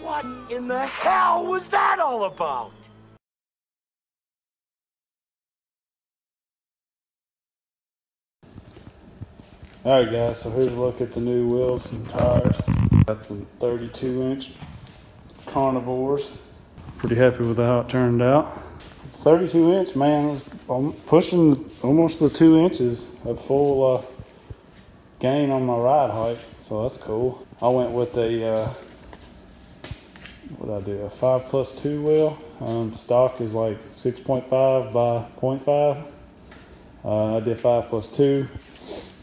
What in the hell was that all about? Alright guys, so here's a look at the new wheels and tires. Got the 32-inch carnivores. Pretty happy with how it turned out. 32-inch, man, was pushing almost the 2 inches of full gain on my ride height, so that's cool. I went with a, what did I do, a 5+2 wheel. Stock is like 6.5 by 0.5. I did 5+2.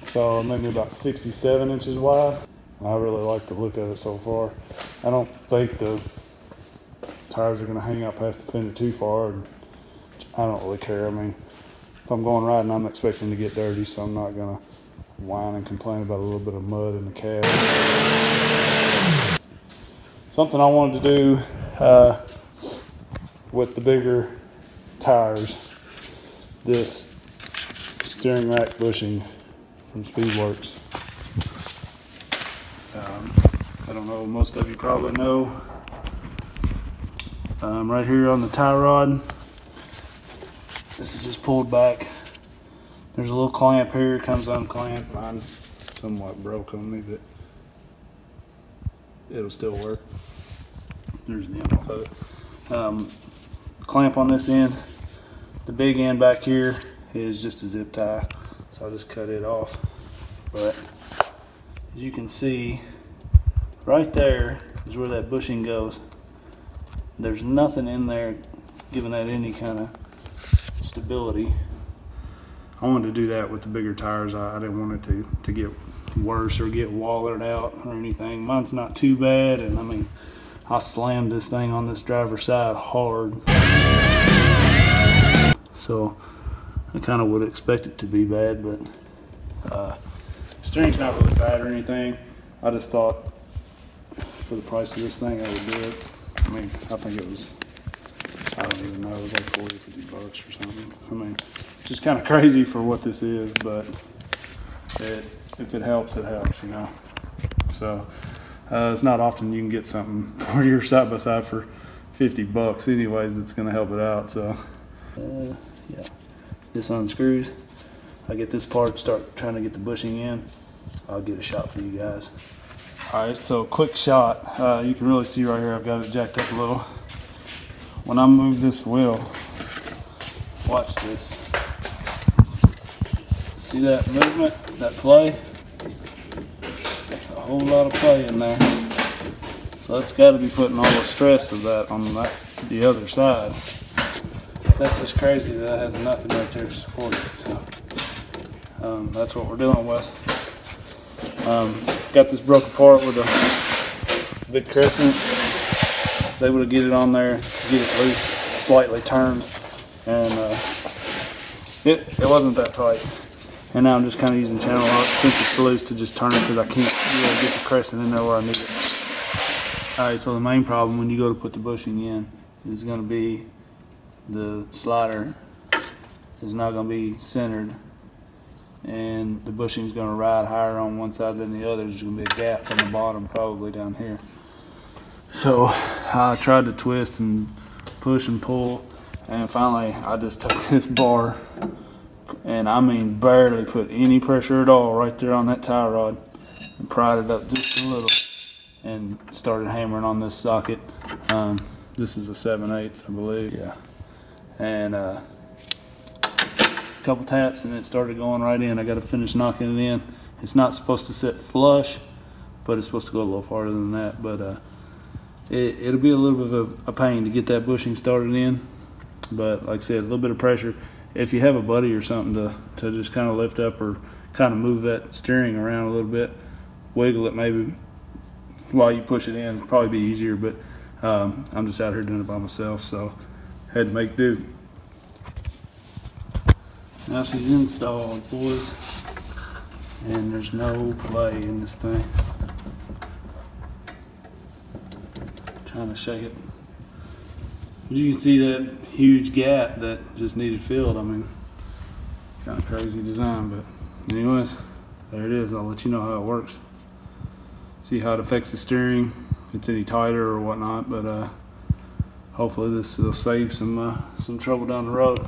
So it made me about 67 inches wide. I really like the look of it so far. I don't think the tires are going to hang out past the fender too far. And I don't really care. I mean, if I'm going riding, I'm expecting to get dirty, so I'm not going to whine and complain about a little bit of mud in the cab. Something I wanted to do with the bigger tires, this steering rack bushing from Werx. I don't know, most of you probably know. Right here on the tie rod, this is just pulled back. There's a little clamp here, it comes unclamped. Mine's somewhat broke on me, but it'll still work. There's the end off of it. Clamp on this end. The big end back here is just a zip tie. So I'll just cut it off. But as you can see, right there is where that bushing goes. There's nothing in there giving that any kind of stability. I wanted to do that with the bigger tires. I didn't want it to get worse or get wallered out or anything. Mine's not too bad, and I mean, I slammed this thing on this driver's side hard. So I kind of would expect it to be bad, but steering's not really bad or anything. I just thought for the price of this thing I would do it. I mean, I think it was, I don't even know, it was like 40 or 50 bucks or something. I mean, just kind of crazy for what this is, but if it helps, it helps, you know. So it's not often you can get something for your side-by-side for 50 bucks anyways that's going to help it out. So yeah. This unscrews. I get this part, start trying to get the bushing in. I'll get a shot for you guys. Alright, so quick shot. You can really see right here I've got it jacked up a little. When I move this wheel, watch this. See that movement, that play? There's a whole lot of play in there. So that's got to be putting all the stress of that on the other side. That's just crazy that it has nothing right there to support it. So that's what we're dealing with. Got this broke apart with a big crescent. Was able to get it on there, get it loose, slightly turned, and it wasn't that tight. And now I'm just kind of using channel lock since it's loose to just turn it because I can't really get the crescent in there where I need it. Alright, so the main problem when you go to put the bushing in is going to be the slider is not going to be centered, and the bushing is going to ride higher on one side than the other. There's going to be a gap on the bottom, probably down here. So I tried to twist and push and pull, and finally I just took this bar and I mean barely put any pressure at all right there on that tie rod and pried it up just a little and started hammering on this socket. This is a 7/8, I believe. Yeah. And a couple taps and it started going right in. I got to finish knocking it in. It's not supposed to sit flush, but it's supposed to go a little farther than that. But it'll be a little bit of a pain to get that bushing started in. But like I said, a little bit of pressure. If you have a buddy or something to just kind of lift up or kind of move that steering around a little bit, wiggle it maybe while you push it in, it'll probably be easier. But I'm just out here doing it by myself, so had to make do. Now she's installed, boys, and there's no play in this thing. Trying to shake it. You can see that huge gap that just needed filled. I mean, kind of crazy design, but anyways, there it is. I'll let you know how it works. See how it affects the steering, if it's any tighter or whatnot, but hopefully this will save some trouble down the road.